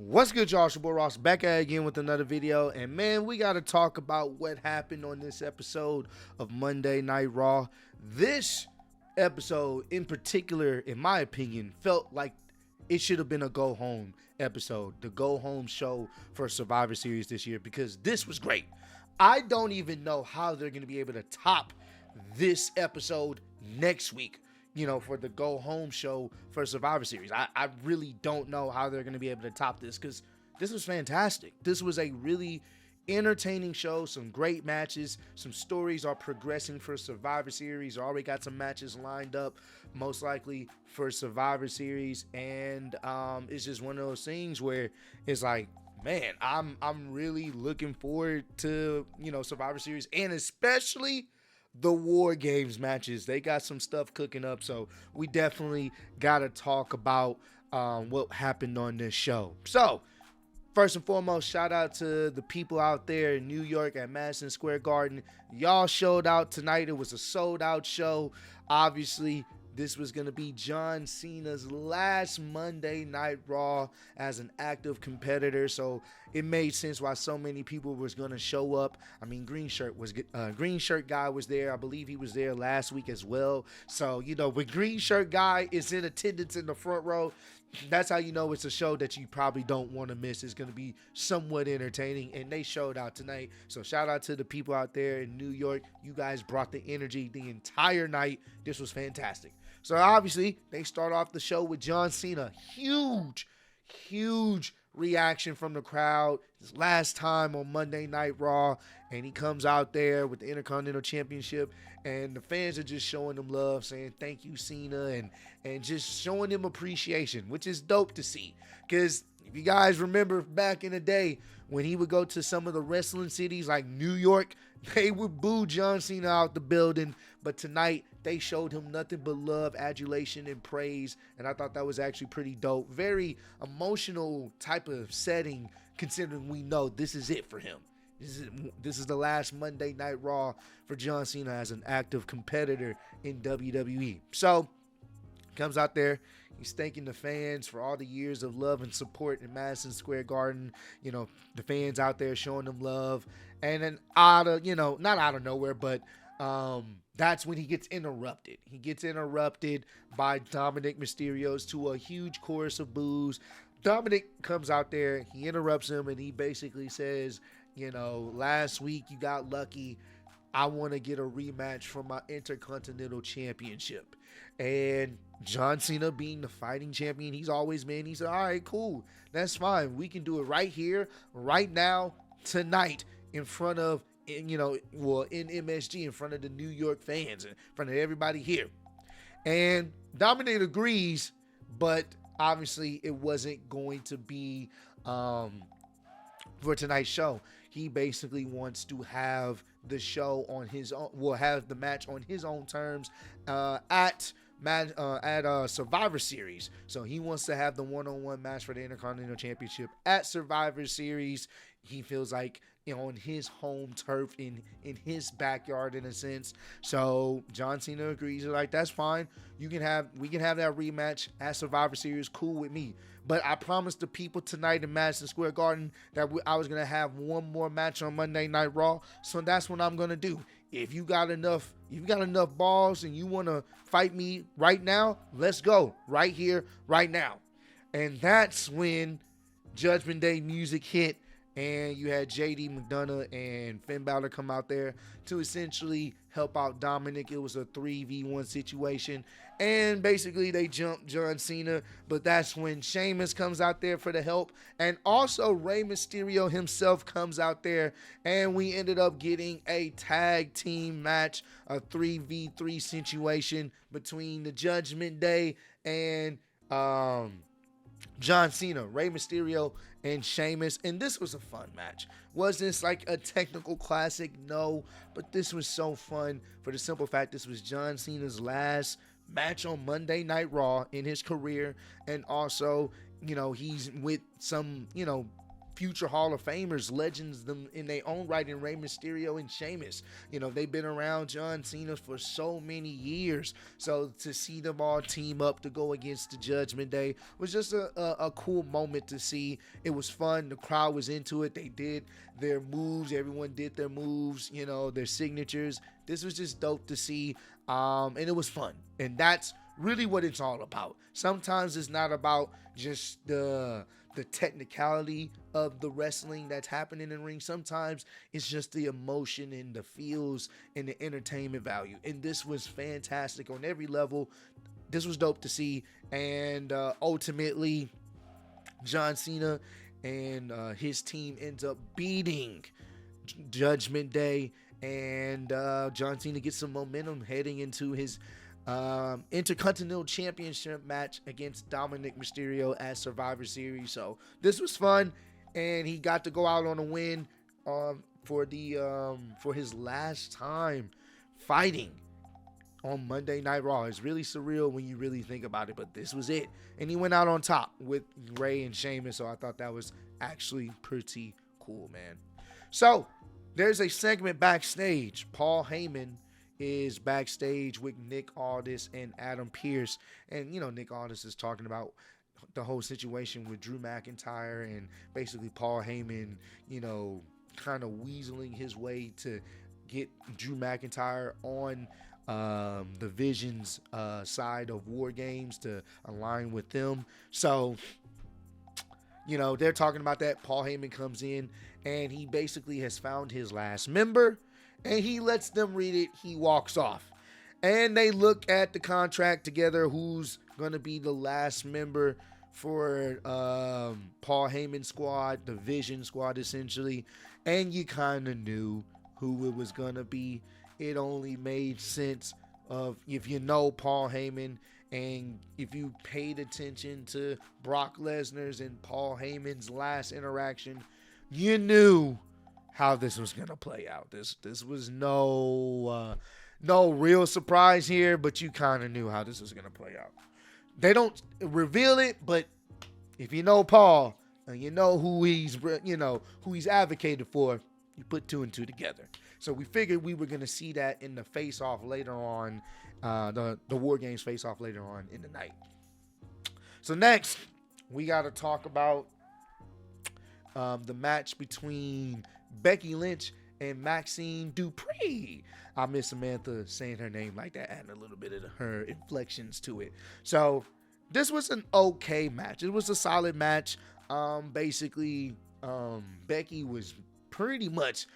What's good, y'all? It's your boy Ross back at it again with another video. And man, we got to talk about what happened on this episode of Monday Night Raw. This episode in particular, in my opinion, felt like it should have been a go home episode, the go home show for Survivor Series this year, because this was great. I don't even know how they're going to be able to top this episode next week, for the go home show for Survivor Series. I really don't know how they're going to be able to top this, because this was fantastic. This was a really entertaining show, some great matches, some stories are progressing for Survivor Series. Already got some matches lined up, most likely for Survivor Series, and it's just one of those things where it's like, man, I'm really looking forward to, Survivor Series, and especially the War Games matches. They got some stuff cooking up, so we definitely got to talk about what happened on this show. So, first and foremost, shout out to the people out there in New York at Madison Square Garden. Y'all showed out tonight. It was a sold-out show. Obviously, this was going to be John Cena's last Monday Night Raw as an active competitor, so it made sense why so many people was going to show up. I mean, Green Shirt guy was there. I believe he was there last week as well. So, when Green Shirt guy is in attendance in the front row, that's how you know it's a show that you probably don't want to miss. It's going to be somewhat entertaining, and they showed out tonight. So shout out to the people out there in New York. You guys brought the energy the entire night. This was fantastic. So obviously, they start off the show with John Cena. Huge reaction from the crowd. His last time on Monday Night Raw, and he comes out there with the Intercontinental Championship, and the fans are just showing him love, saying thank you, Cena, and just showing him appreciation, which is dope to see. Because if you guys remember back in the day when he would go to some of the wrestling cities like New York, they would boo John Cena out the building. But tonight, they showed him nothing but love, adulation, and praise. And I thought that was actually pretty dope. Very emotional type of setting, considering we know this is it for him. This is the last Monday Night Raw for John Cena as an active competitor in WWE. So, comes out there. He's thanking the fans for all the years of love and support in Madison Square Garden. The fans out there showing them love. And then not out of nowhere, but that's when he gets interrupted. He gets interrupted by Dominic Mysterio to a huge chorus of boos. Dominic comes out there, he interrupts him, and he basically says, last week you got lucky. I want to get a rematch for my Intercontinental Championship. And John Cena, being the fighting champion he's always been, he said, all right, cool. That's fine. We can do it right here, right now, tonight, in front of, in MSG, in front of the New York fans, in front of everybody here. And Dominic agrees, but obviously it wasn't going to be for tonight's show. He basically wants to have the show on his own, have the match on his own terms at Survivor Series. So he wants to have the one-on-one match for the Intercontinental Championship at Survivor Series. He feels like, on his home turf, in his backyard, in a sense. So John Cena agrees. Like, that's fine. We can have that rematch at Survivor Series. Cool with me. But I promised the people tonight in Madison Square Garden that I was gonna have one more match on Monday Night Raw. So that's what I'm gonna do. If you got enough balls and you wanna fight me right now, let's go right here, right now. And that's when Judgment Day music hit. And you had JD McDonough and Finn Balor come out there to essentially help out Dominic. It was a 3v1 situation. And basically they jumped John Cena. But that's when Sheamus comes out there for the help. And also Rey Mysterio himself comes out there. And we ended up getting a tag team match, a 3v3 situation between the Judgment Day and John Cena, Rey Mysterio, and Sheamus. And this was a fun match. Was this like a technical classic? No, but this was so fun for the simple fact this was John Cena's last match on Monday Night Raw in his career. And also, he's with some, future Hall of Famers, legends them in their own right in Rey Mysterio and Sheamus. You know, they've been around John Cena for so many years. So to see them all team up to go against the Judgment Day was just a cool moment to see. It was fun. The crowd was into it. They did their moves. Everyone did their moves, you know, their signatures. This was just dope to see. And it was fun. And that's really what it's all about. Sometimes it's not about just the technicality of the wrestling that's happening in the ring. Sometimes it's just the emotion and the feels and the entertainment value. And this was fantastic on every level. This was dope to see. And ultimately, John Cena and his team ends up beating Judgment Day. And John Cena gets some momentum heading into his Intercontinental Championship match against Dominic Mysterio at Survivor Series. So this was fun, and he got to go out on a win for his last time fighting on Monday Night Raw. It's really surreal when you really think about it, but this was it. And he went out on top with Rey and Sheamus, so I thought that was actually pretty cool, man. So there's a segment backstage. Paul Heyman is backstage with Nick Aldis and Adam Pearce. And, you know, Nick Aldis is talking about the whole situation with Drew McIntyre and basically Paul Heyman, you know, kind of weaseling his way to get Drew McIntyre on the Vision's side of War Games to align with them. So, you know, they're talking about that. Paul Heyman comes in and he basically has found his last member. And he lets them read it. He walks off. And they look at the contract together. Who's going to be the last member for Paul Heyman's squad, the Vision squad, essentially. And you kind of knew who it was going to be. It only made sense of if you know Paul Heyman and if you paid attention to Brock Lesnar's and Paul Heyman's last interaction, you knew how this was gonna play out. This was no real surprise here, but you kind of knew how this was gonna play out. They don't reveal it, but if you know Paul and you know who he's advocated for, you put two and two together. So we figured we were gonna see that in the face-off later on, the War Games face-off later on in the night. So next, we got to talk about the match between Becky Lynch and Maxine Dupree. I miss Samantha saying her name like that, adding a little bit of her inflections to it. So this was an okay match. It was a solid match. Basically, Becky was pretty much,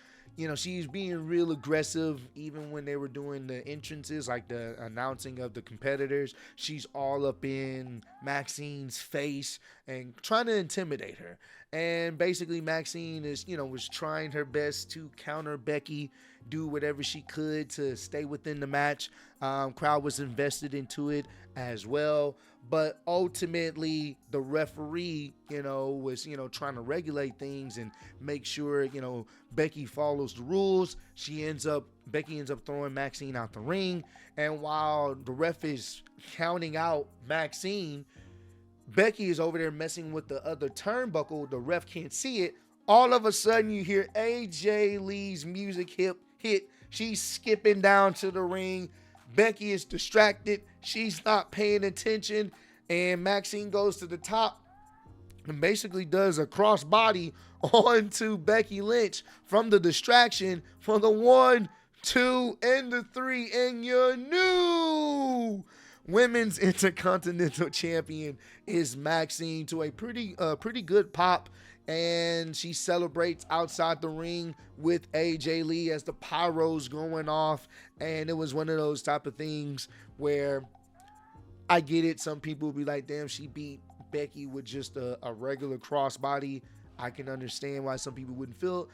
she's being real aggressive even when they were doing the entrances, like the announcing of the competitors. She's all up in Maxine's face and trying to intimidate her. And basically Maxine was trying her best to counter Becky, do whatever she could to stay within the match. Crowd was invested into it as well. But ultimately, the referee, was, trying to regulate things and make sure, Becky follows the rules. Becky ends up throwing Maxine out the ring. And while the ref is counting out Maxine, Becky is over there messing with the other turnbuckle. The ref can't see it. All of a sudden, you hear AJ Lee's music hit. She's skipping down to the ring. Becky is distracted. She's not paying attention. And Maxine goes to the top and basically does a crossbody onto Becky Lynch from the distraction for the 1, 2, and the 3. And your new Women's Intercontinental Champion is Maxine to a pretty good pop. And she celebrates outside the ring with AJ Lee as the pyro's going off. And it was one of those type of things where I get it. Some people will be like, damn, she beat Becky with just a regular crossbody. I can understand why some people wouldn't feel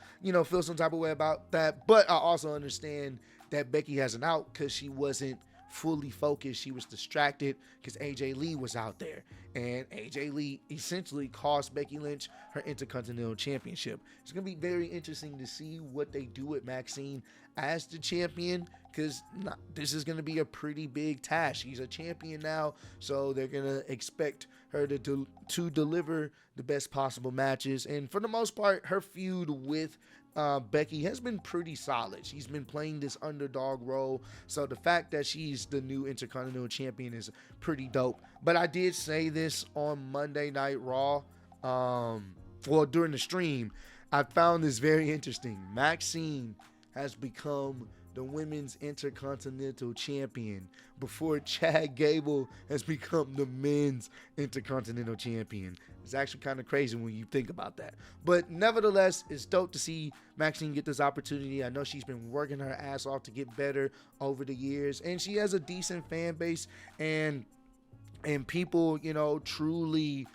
some type of way about that. But I also understand that Becky has an out because she wasn't fully focused. She was distracted because AJ Lee was out there. And AJ Lee essentially cost Becky Lynch her Intercontinental Championship. It's going to be very interesting to see what they do with Maxine as the champion, because this is going to be a pretty big task. She's a champion now, so they're going to expect her to deliver the best possible matches. And for the most part, her feud with Becky has been pretty solid. She's been playing this underdog role, so the fact that she's the new Intercontinental Champion is pretty dope. But I did say this on Monday Night Raw, during the stream. I found this very interesting. Maxine has become the Women's Intercontinental Champion before Chad Gable has become the Men's Intercontinental Champion. It's actually kind of crazy when you think about that. But nevertheless, it's dope to see Maxine get this opportunity. I know she's been working her ass off to get better over the years, and she has a decent fan base, and people, truly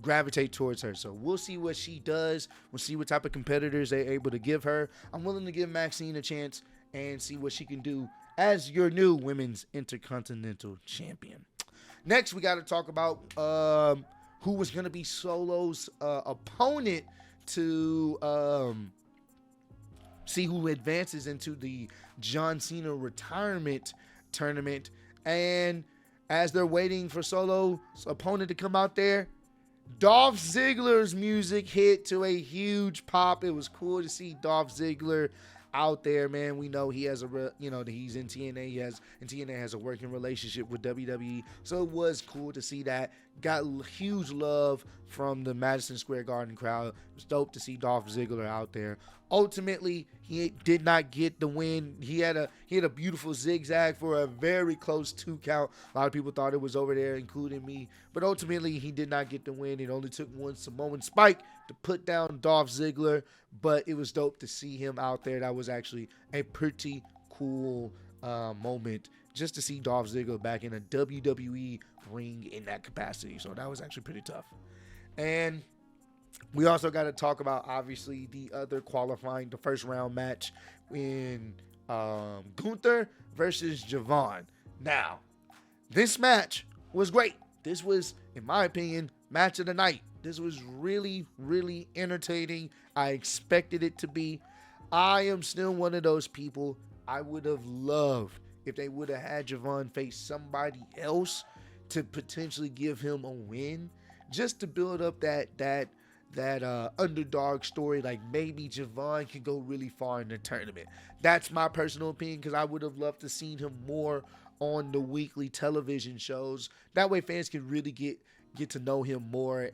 gravitate towards her. So we'll see what she does. We'll see what type of competitors they're able to give her. I'm willing to give Maxine a chance and see what she can do as your new Women's Intercontinental Champion. Next, we got to talk about who was going to be Solo's opponent to see who advances into the John Cena retirement tournament. And as they're waiting for Solo's opponent to come out there, Dolph Ziggler's music hit to a huge pop. It was cool to see Dolph Ziggler out there, man. We know he has he's in TNA. TNA has a working relationship with WWE, so it was cool to see that. Got huge love from the Madison Square Garden crowd. It was dope to see Dolph Ziggler out there. Ultimately, he did not get the win. He had a beautiful zigzag for a very close 2 count. A lot of people thought it was over there, including me. But ultimately, he did not get the win. It only took one Samoan spike to put down Dolph Ziggler. But it was dope to see him out there. That was actually a pretty cool moment, just to see Dolph Ziggler back in a WWE ring in that capacity. So that was actually pretty tough. And we also got to talk about, obviously, the first round match in Gunther versus Javon. Now, this match was great. This was, in my opinion, match of the night. This was really, really entertaining. I expected it to be. I am still one of those people. I would have loved if they would have had Javon face somebody else to potentially give him a win, just to build up that underdog story. Like, maybe Javon can go really far in the tournament. That's my personal opinion, because I would have loved to seen him more on the weekly television shows. That way fans can really get to know him more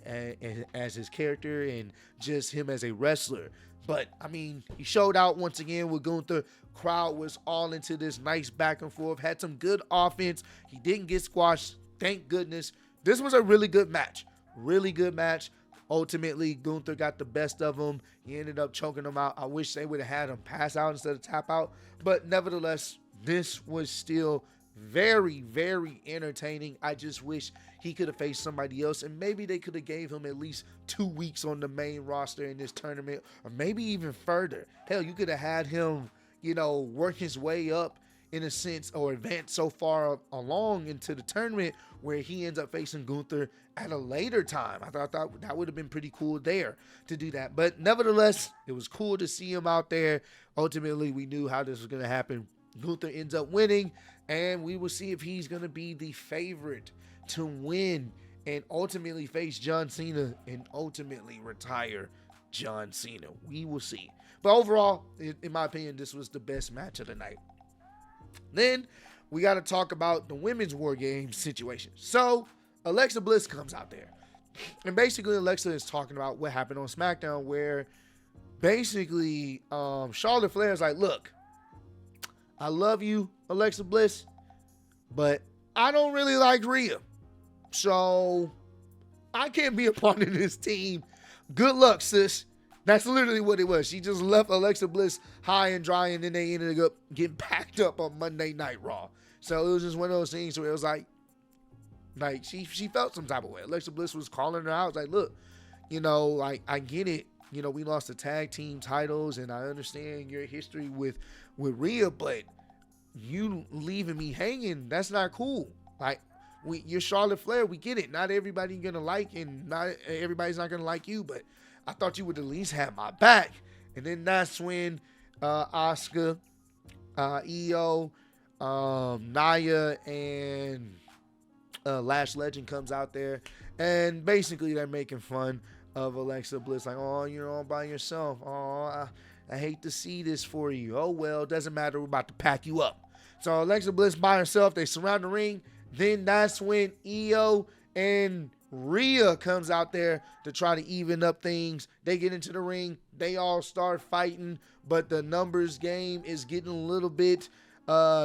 as his character and just him as a wrestler. But, I mean, he showed out once again with Gunther. Crowd was all into this nice back and forth. Had some good offense. He didn't get squashed. Thank goodness. This was a really good match. Really good match. Ultimately, Gunther got the best of him. He ended up choking him out. I wish they would have had him pass out instead of tap out. But nevertheless, this was still very, very entertaining. I just wish he could have faced somebody else, and maybe they could have gave him at least 2 weeks on the main roster in this tournament, or maybe even further. Hell, you could have had him, work his way up in a sense, or advance so far along into the tournament where he ends up facing Gunther at a later time. I thought that would have been pretty cool there to do that. But nevertheless, it was cool to see him out there. Ultimately, we knew how this was going to happen. Gunther ends up winning, and we will see if he's going to be the favorite to win and ultimately face John Cena and ultimately retire John Cena. We will see. But overall, in my opinion, this was the best match of the night. Then we got to talk about the women's War Games situation. So Alexa Bliss comes out there, and basically Alexa is talking about what happened on SmackDown, where basically Charlotte Flair is like, look, I love you, Alexa Bliss, but I don't really like Rhea, so I can't be a part of this team. Good luck, sis. That's literally what it was. She just left Alexa Bliss high and dry, and then they ended up getting packed up on Monday Night Raw. So it was just one of those things where it was like she felt some type of way. Alexa Bliss was calling her out. Like, look, I get it. We lost the tag team titles, and I understand your history with Rhea, but you leaving me hanging, that's not cool. Like, you're Charlotte Flair. We get it. Not everybody gonna like, and not everybody's not gonna like you, but I thought you would at least have my back. And then that's when Asuka EO, Naya, and Lash Legend comes out there, and basically they're making fun of Alexa Bliss, like, oh, you're all by yourself. Oh, I hate to see this for you. Oh, well, doesn't matter. We're about to pack you up. So Alexa Bliss by herself, they surround the ring. Then that's when EO and Rhea comes out there to try to even up things. They get into the ring. They all start fighting, but the numbers game is getting a little bit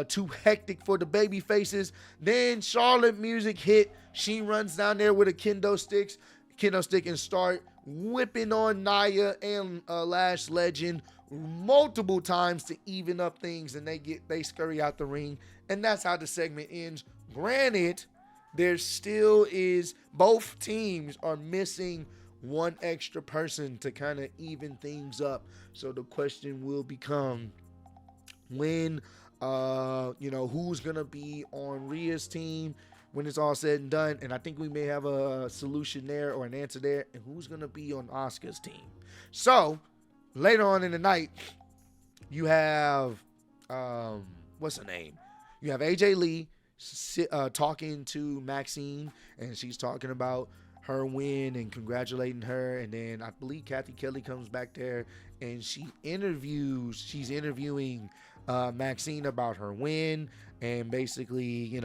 too hectic for the baby faces. Then Charlotte music hit. She runs down there with a kendo stick and start whipping on Naya and Lash Legend multiple times to even up things, and they scurry out the ring, and that's how the segment ends. Granted, there still is, both teams are missing one extra person to kind of even things up. So the question will become when who's gonna be on Rhea's team when it's all said and done, and I think we may have a solution there or an answer there, and who's gonna be on Asuka's team. So later on in the night, you have what's her name? You have AJ Lee talking to Maxine, and she's talking about her win and congratulating her. And then I believe Kathy Kelly comes back there, and she's interviewing Maxine about her win, and basically,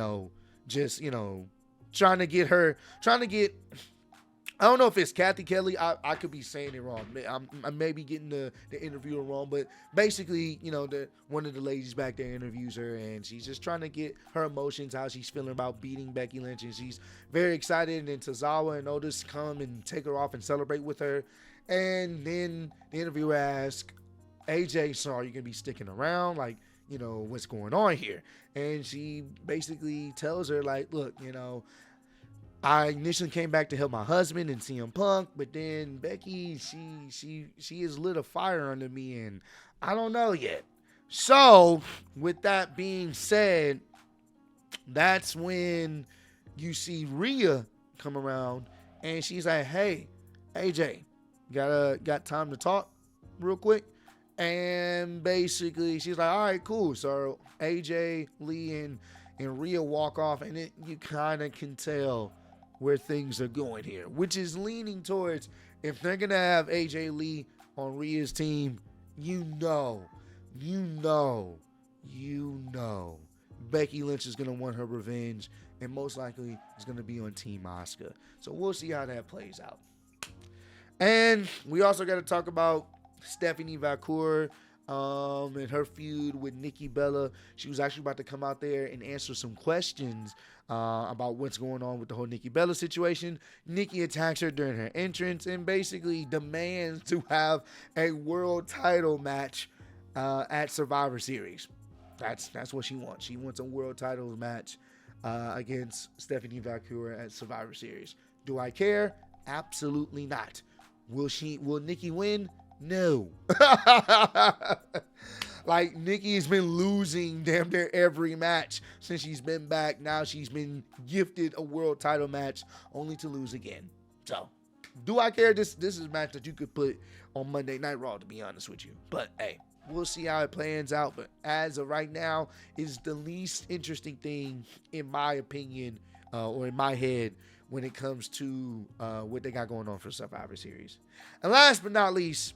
trying to get I don't know if it's Kathy Kelly. I could be saying it wrong. I may be getting the interviewer wrong, but basically, one of the ladies back there interviews her, and she's just trying to get her emotions, how she's feeling about beating Becky Lynch, and she's very excited. And then Tozawa and Otis come and take her off and celebrate with her. And then the interviewer asks AJ, so are you going to be sticking around? Like, what's going on here? And she basically tells her, like, look, I initially came back to help my husband and CM Punk, but then Becky, she has lit a fire under me, and I don't know yet. So, with that being said, that's when you see Rhea come around, and she's like, hey, AJ, got time to talk real quick? And basically, she's like, all right, cool. So AJ, Lee, and Rhea walk off, and you kind of can tell where things are going here, which is leaning towards, if they're going to have AJ Lee on Rhea's team, Becky Lynch is going to want her revenge, and most likely is going to be on Team Asuka. So we'll see how that plays out. And we also got to talk about Stephanie Vacour and her feud with Nikki Bella. She was actually about to come out there and answer some questions about what's going on with the whole Nikki Bella situation. Nikki attacks her during her entrance and basically demands to have a world title match at Survivor Series. That's what she wants. She wants a world title match against Stephanie Vacour at Survivor Series. Do I care? Absolutely not. Will Nikki win? No. Like, Nikki's been losing damn near every match since she's been back. Now she's been gifted a world title match only to lose again. So, do I care? This is a match that you could put on Monday Night Raw, to be honest with you. But, hey, we'll see how it plans out. But as of right now, it's the least interesting thing, in my opinion, or in my head, when it comes to what they got going on for Survivor Series. And last but not least,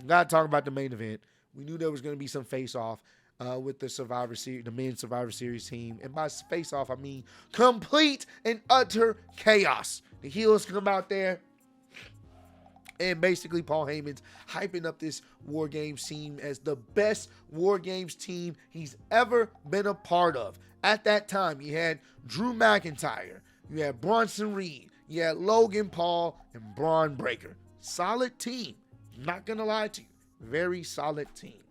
gotta talk about the main event. We knew there was going to be some face-off with the Survivor Series, the men's Survivor Series team. And by face-off, I mean complete and utter chaos. The heels come out there, and basically Paul Heyman's hyping up this War Games team as the best War Games team he's ever been a part of. At that time, you had Drew McIntyre, you had Bronson Reed, you had Logan Paul, and Braun Breaker. Solid team. Not going to lie to you. Very solid team.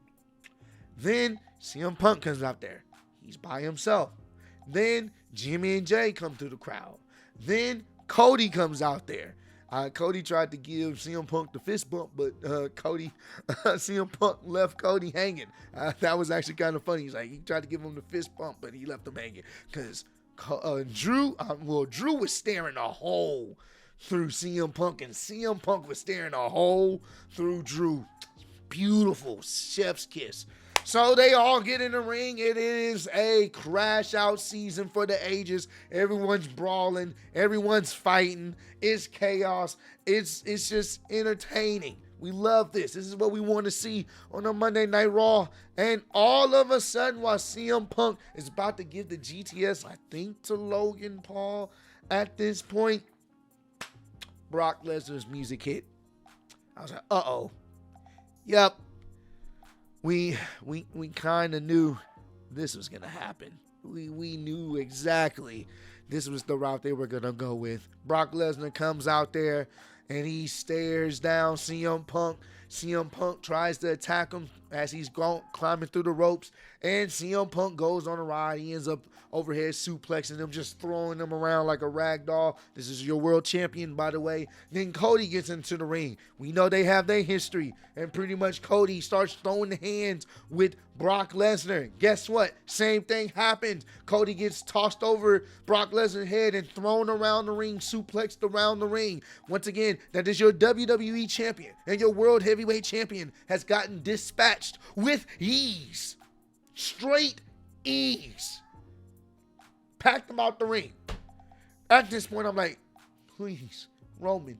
Then CM Punk comes out there. He's by himself. Then Jimmy and Jay come through the crowd. Then Cody comes out there. Cody tried to give CM Punk the fist bump, but CM Punk left Cody hanging. That was actually kind of funny. He tried to give him the fist bump, but he left him hanging because Drew was staring a hole through CM Punk, and CM Punk was staring a hole through Drew. Beautiful chef's kiss. So they all get in the ring. It is a crash out season for the ages. Everyone's brawling. Everyone's fighting. It's chaos. It's just entertaining. We love this. This is what we want to see on a Monday Night Raw. And all of a sudden, while CM Punk is about to give the GTS, I think, to Logan Paul at this point, Brock Lesnar's music hit. I was like, uh-oh. Yep. We kind of knew this was going to happen. We knew exactly this was the route they were going to go with. Brock Lesnar comes out there and he stares down CM Punk. CM Punk tries to attack him as he's climbing through the ropes, and CM Punk goes on a ride. He ends up overhead suplexing him, just throwing him around like a rag doll. This is your world champion, by the way. Then Cody gets into the ring. We know they have their history, and pretty much Cody starts throwing the hands with Brock Lesnar. Guess what? Same thing happens. Cody gets tossed over Brock Lesnar's head and thrown around the ring, suplexed around the ring. Once again, that is your WWE champion, and your world heavyweight champion has gotten dispatched with ease. Straight ease. Packed him out the ring. At this point, I'm like, please, Roman,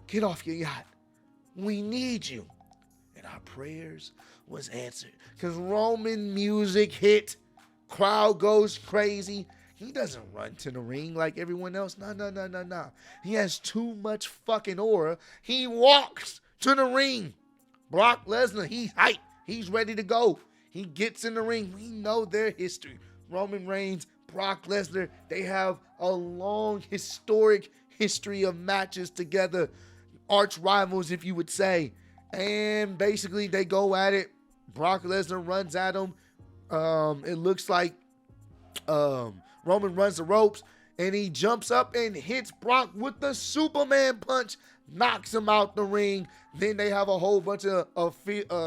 get off your yacht. We need you. And our prayers was answered. Because Roman music hit. Crowd goes crazy. He doesn't run to the ring like everyone else. No. He has too much fucking aura. He walks to the ring. Brock Lesnar, he's hyped. He's ready to go. He gets in the ring. We know their history. Roman Reigns, Brock Lesnar, they have a long historic history of matches together. Arch rivals, if you would say. And basically they go at it. Brock Lesnar runs at him. It looks like Roman runs the ropes and he jumps up and hits Brock with the Superman punch, knocks him out the ring. Then they have a whole bunch of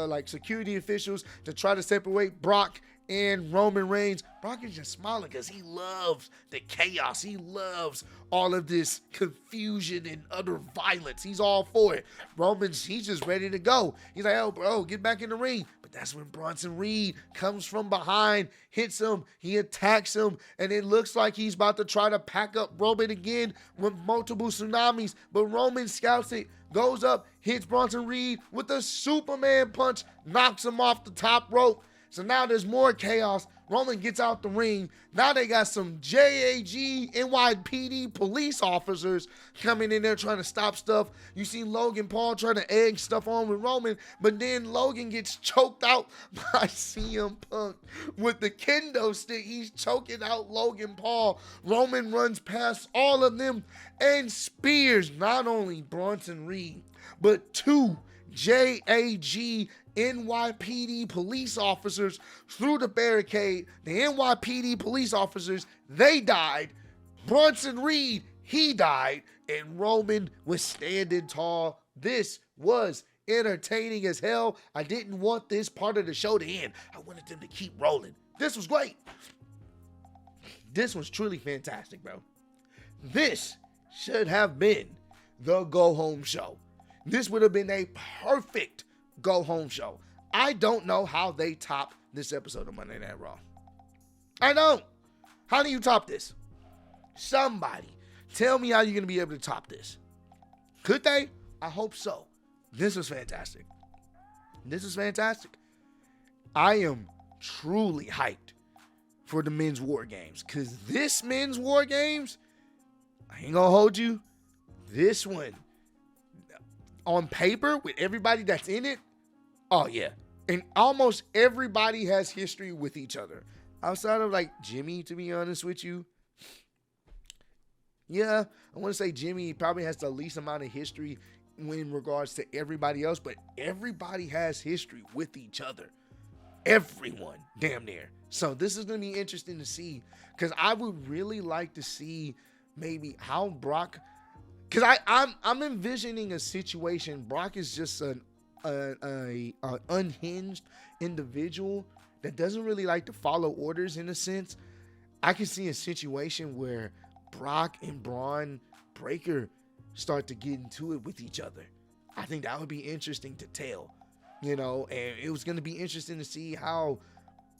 like security officials to try to separate Brock and Roman Reigns. Brock is just smiling because he loves the chaos. He loves all of this confusion and utter violence. He's all for it. He's just ready to go. He's like, oh, bro, get back in the ring. But that's when Bronson Reed comes from behind, hits him, he attacks him, and it looks like he's about to try to pack up Roman again with multiple tsunamis. But Roman scouts it, goes up, hits Bronson Reed with a Superman punch, knocks him off the top rope. So now there's more chaos. Roman gets out the ring. Now they got some JAG NYPD police officers coming in there trying to stop stuff. You see Logan Paul trying to egg stuff on with Roman, but then Logan gets choked out by CM Punk with the kendo stick. He's choking out Logan Paul. Roman runs past all of them and spears not only Bronson Reed, but two JAG NYPD police officers through the barricade. The NYPD police officers, they died. Bronson Reed, he died. And Roman was standing tall. This was entertaining as hell. I didn't want this part of the show to end. I wanted them to keep rolling. This was great. This was truly fantastic, bro. This should have been the go home show. This would have been a perfect go home show. I don't know how they top this episode of Monday Night Raw. I don't. How do you top this? Somebody tell me how you're going to be able to top this. Could they? I hope so. This was fantastic. This is fantastic. I am truly hyped for the men's war games, because this men's war games, I ain't gonna hold you, this one on paper with everybody that's in it, oh yeah. And almost everybody has history with each other. Outside of like Jimmy, to be honest with you. Yeah, I want to say Jimmy probably has the least amount of history in regards to everybody else, but everybody has history with each other. Everyone, damn near. So this is going to be interesting to see, because I would really like to see maybe how Brock, because I'm envisioning a situation. Brock is just an unhinged individual that doesn't really like to follow orders in a sense. I can see a situation where Brock and Braun Breaker start to get into it with each other. I think that would be interesting to tell. you know, and it was going to be interesting to see how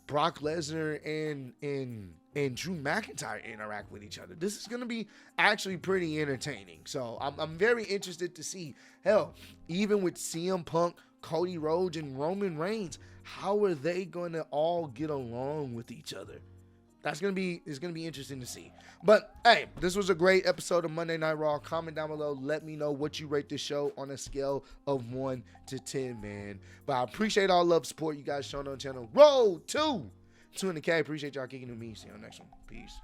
Brock Lesnar and Drew McIntyre interact with each other. This is going to be actually pretty entertaining. So I'm very interested to see, hell, even with CM Punk, Cody Rhodes, and Roman Reigns, how are they going to all get along with each other? It's gonna be interesting to see. But hey, this was a great episode of Monday Night Raw. Comment down below. Let me know what you rate this show on a scale of 1 to 10, man. But I appreciate all love, support you guys showing on the channel. Roll to 200K. Appreciate y'all kicking with me. See you on the next one. Peace.